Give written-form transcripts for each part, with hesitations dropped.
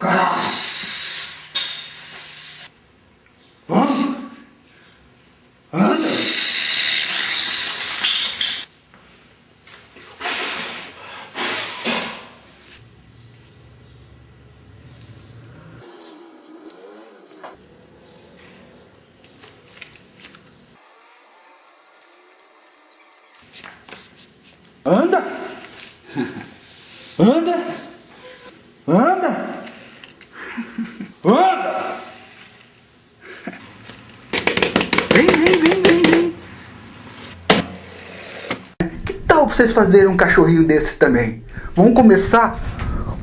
Caralho! Anda! Anda! Anda! Anda! Anda! Anda! Vem. Que tal vocês fazerem um cachorrinho desses também? Vamos começar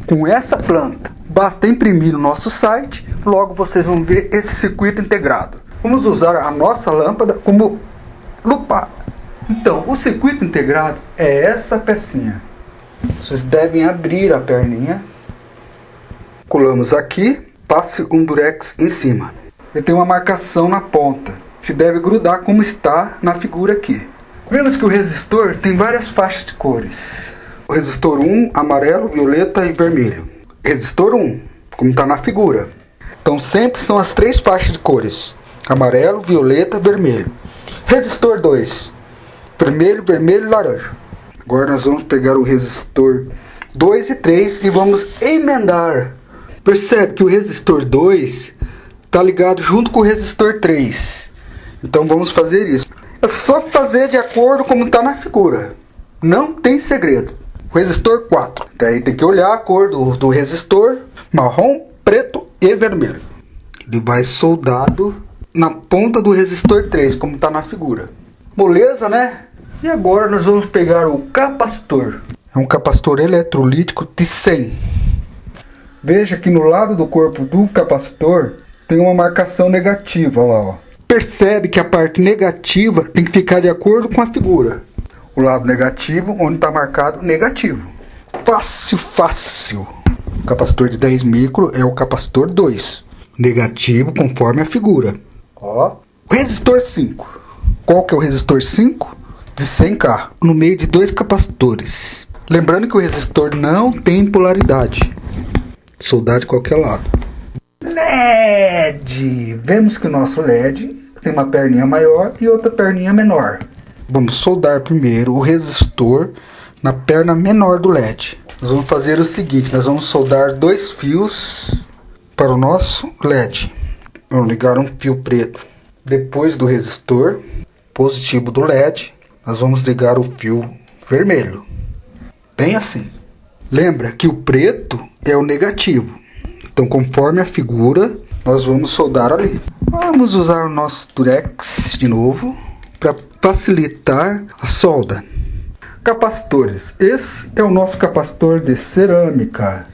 com essa planta. Basta imprimir no nosso site, logo vocês vão ver esse circuito integrado. Vamos usar a nossa lâmpada como lupa. Então, o circuito integrado é essa pecinha. Vocês devem abrir a perninha. Colamos aqui, passe um durex em cima. Ele tem uma marcação na ponta, que deve grudar como está na figura aqui. Vemos que o resistor tem várias faixas de cores. O resistor 1, amarelo, violeta e vermelho. Resistor 1, como está na figura. Então sempre são as três faixas de cores: amarelo, violeta, vermelho. Resistor 2, vermelho, vermelho e laranja. Agora nós vamos pegar o resistor 2 e 3 e vamos emendar. Percebe que o resistor 2 está ligado junto com o resistor 3. Então vamos fazer isso. É só fazer de acordo como está na figura. Não tem segredo. O resistor 4. Daí tem que olhar a cor do resistor: marrom, preto e vermelho. Ele vai soldado na ponta do resistor 3, como está na figura. Moleza, né? E agora nós vamos pegar o capacitor. É um capacitor eletrolítico de 100. Veja que no lado do corpo do capacitor tem uma marcação negativa lá, ó. Percebe que a parte negativa tem que ficar de acordo com a figura. O lado negativo, onde está marcado negativo. Fácil. O capacitor de 10 micro é o capacitor 2. Negativo conforme a figura. Ó. O resistor 5. Qual que é o resistor 5? De 100K, no meio de dois capacitores. Lembrando que o resistor não tem polaridade. Soldar de qualquer lado. LED. Vemos que o nosso LED tem uma perninha maior e outra perninha menor. Vamos soldar primeiro o resistor na perna menor do LED. Nós vamos fazer o seguinte: nós vamos soldar dois fios para o nosso LED. Vamos ligar um fio preto depois do resistor positivo do LED. Nós vamos ligar o fio vermelho. Bem assim. Lembra que o preto é o negativo. Então, conforme a figura, nós vamos soldar ali. Vamos usar o nosso durex de novo para facilitar a solda. Capacitores. Esse é o nosso capacitor de cerâmica.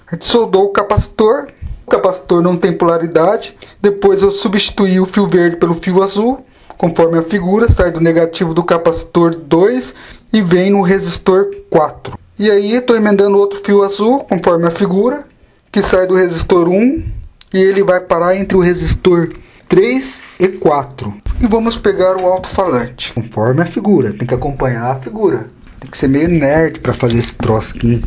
A gente soldou o capacitor. O capacitor não tem polaridade. Depois eu substituí o fio verde pelo fio azul. Conforme a figura, sai do negativo do capacitor 2 e vem no resistor 4. E aí estou emendando outro fio azul, conforme a figura, que sai do resistor 1 e ele vai parar entre o resistor 3 e 4. E vamos pegar o alto-falante, conforme a figura, tem que acompanhar a figura. Tem que ser meio nerd para fazer esse troço aqui.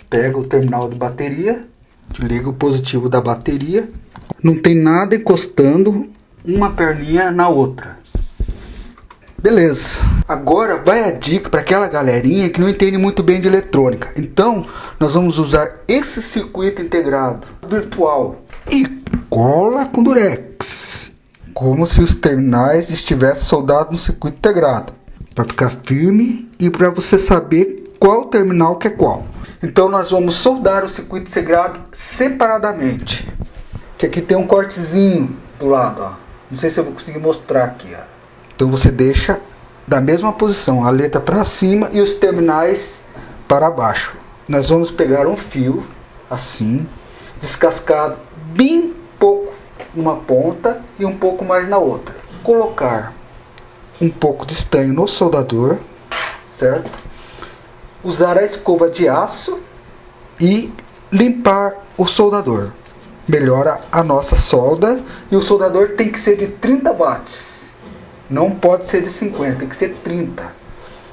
Pega o terminal de bateria, liga o positivo da bateria. Não tem nada encostando uma perninha na outra. Beleza. Agora vai a dica para aquela galerinha que não entende muito bem de eletrônica. Então, nós vamos usar esse circuito integrado virtual e cola com durex, como se os terminais estivessem soldados no circuito integrado, para ficar firme e para você saber qual terminal que é qual. Então, nós vamos soldar o circuito integrado separadamente. Que aqui tem um cortezinho do lado, ó. Não sei se eu vou conseguir mostrar aqui, ó. Então você deixa da mesma posição, a letra para cima e os terminais para baixo. Nós vamos pegar um fio, assim, descascar bem pouco numa ponta e um pouco mais na outra. Colocar um pouco de estanho no soldador, certo? Usar a escova de aço e limpar o soldador. Melhora a nossa solda e o soldador tem que ser de 30 watts. Não pode ser de 50, tem que ser 30.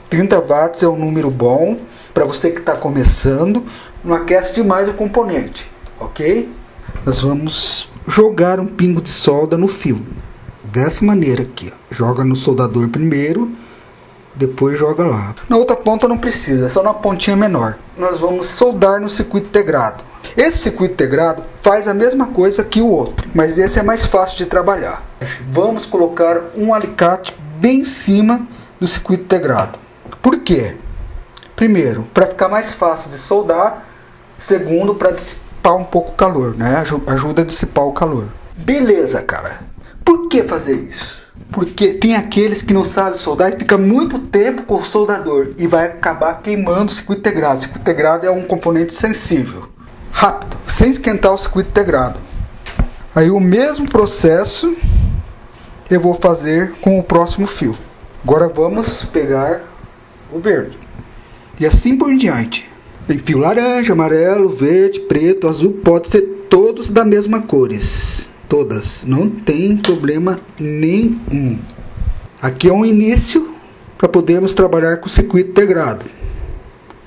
30 watts é um número bom para você que está começando, não aquece demais o componente, ok? Nós vamos jogar um pingo de solda no fio, dessa maneira aqui, ó. Joga no soldador primeiro, depois joga lá. Na outra ponta não precisa, é só na pontinha menor. Nós vamos soldar no circuito integrado. Esse circuito integrado faz a mesma coisa que o outro, mas esse é mais fácil de trabalhar. Vamos colocar um alicate bem em cima do circuito integrado. Por quê? Primeiro, para ficar mais fácil de soldar. Segundo, para dissipar um pouco o calor, né? Ajuda a dissipar o calor. Beleza, cara. Por que fazer isso? Porque tem aqueles que não sabem soldar e fica muito tempo com o soldador e vai acabar queimando o circuito integrado. O circuito integrado é um componente sensível. Rápido, sem esquentar o circuito integrado. Aí o mesmo processo eu vou fazer com o próximo fio. Agora vamos pegar o verde. E assim por diante. Tem fio laranja, amarelo, verde, preto, azul. Pode ser todos da mesma cores. Todas. Não tem problema nenhum. Aqui é um início para podermos trabalhar com o circuito integrado.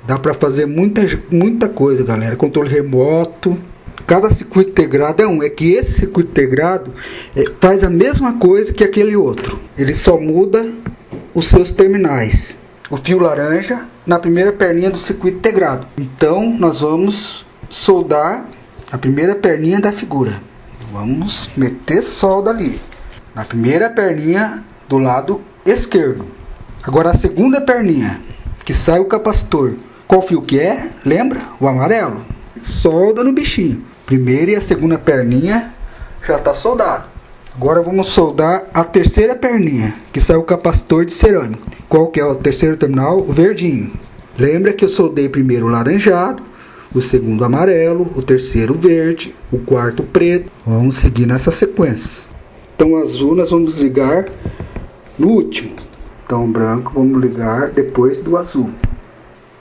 Dá para fazer muita coisa, galera. Controle remoto. Cada circuito integrado é um. É que esse circuito integrado faz a mesma coisa que aquele outro. Ele só muda os seus terminais. O fio laranja na primeira perninha do circuito integrado. Então nós vamos soldar a primeira perninha da figura. Vamos meter solda ali. Na primeira perninha do lado esquerdo. Agora a segunda perninha, que sai o capacitor. Qual fio que é? Lembra? O amarelo. Solda no bichinho. Primeira e a segunda perninha já está soldado. Agora vamos soldar a terceira perninha, que sai o capacitor de cerâmica. Qual que é o terceiro terminal? O verdinho. Lembra que eu soldei primeiro o laranjado, o segundo amarelo, o terceiro verde, o quarto preto. Vamos seguir nessa sequência. Então o azul nós vamos ligar no último. Então o branco vamos ligar depois do azul.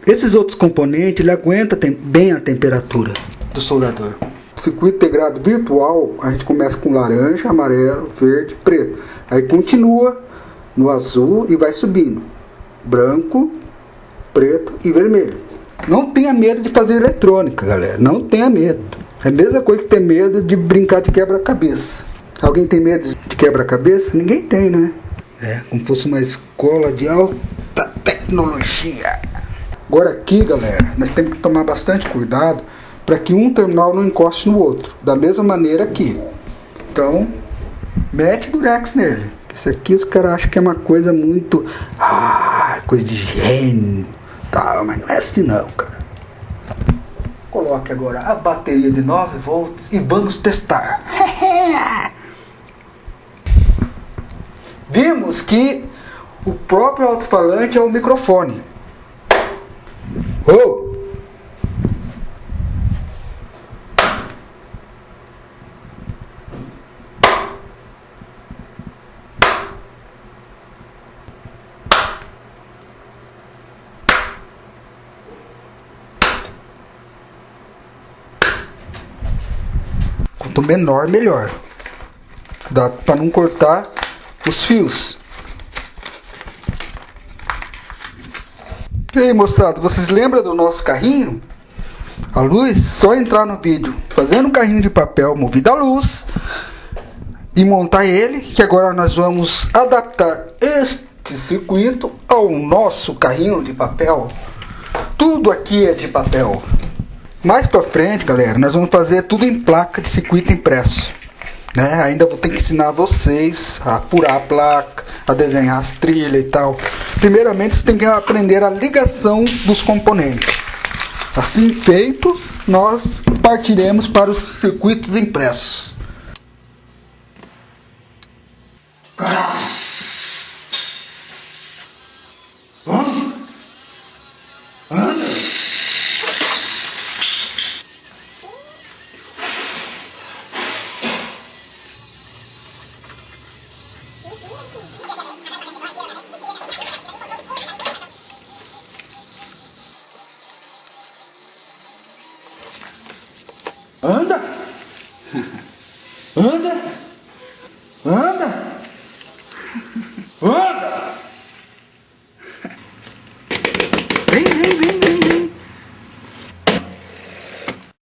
Esses outros componentes ele aguenta bem a temperatura do soldador. Circuito integrado virtual, a gente começa com laranja, amarelo, verde, preto. Aí continua no azul e vai subindo. Branco, preto e vermelho. Não tenha medo de fazer eletrônica, galera. Não tenha medo. É a mesma coisa que ter medo de brincar de quebra-cabeça. Alguém tem medo de quebra-cabeça? Ninguém tem, né? É, como fosse uma escola de alta tecnologia. Agora aqui, galera, nós temos que tomar bastante cuidado para que um terminal não encoste no outro. Da mesma maneira aqui. Então, mete durex nele. Isso aqui os caras acham que é uma coisa muito... coisa de gênio. Tá, mas não é assim não, cara. Coloque agora a bateria de 9 volts e vamos testar. Vimos que o próprio alto-falante é o microfone. Oh! Quanto menor, melhor. Dá para não cortar os fios. E aí, moçada, vocês lembram do nosso carrinho? A luz, só entrar no vídeo fazendo um carrinho de papel movido à luz e montar ele, que agora nós vamos adaptar este circuito ao nosso carrinho de papel. Tudo aqui é de papel. Mais pra frente, galera, nós vamos fazer tudo em placa de circuito impresso, né? Ainda vou ter que ensinar vocês a furar a placa, a desenhar as trilhas e tal. Primeiramente, vocês têm que aprender a ligação dos componentes. Assim feito, nós partiremos para os circuitos impressos. Anda! Anda!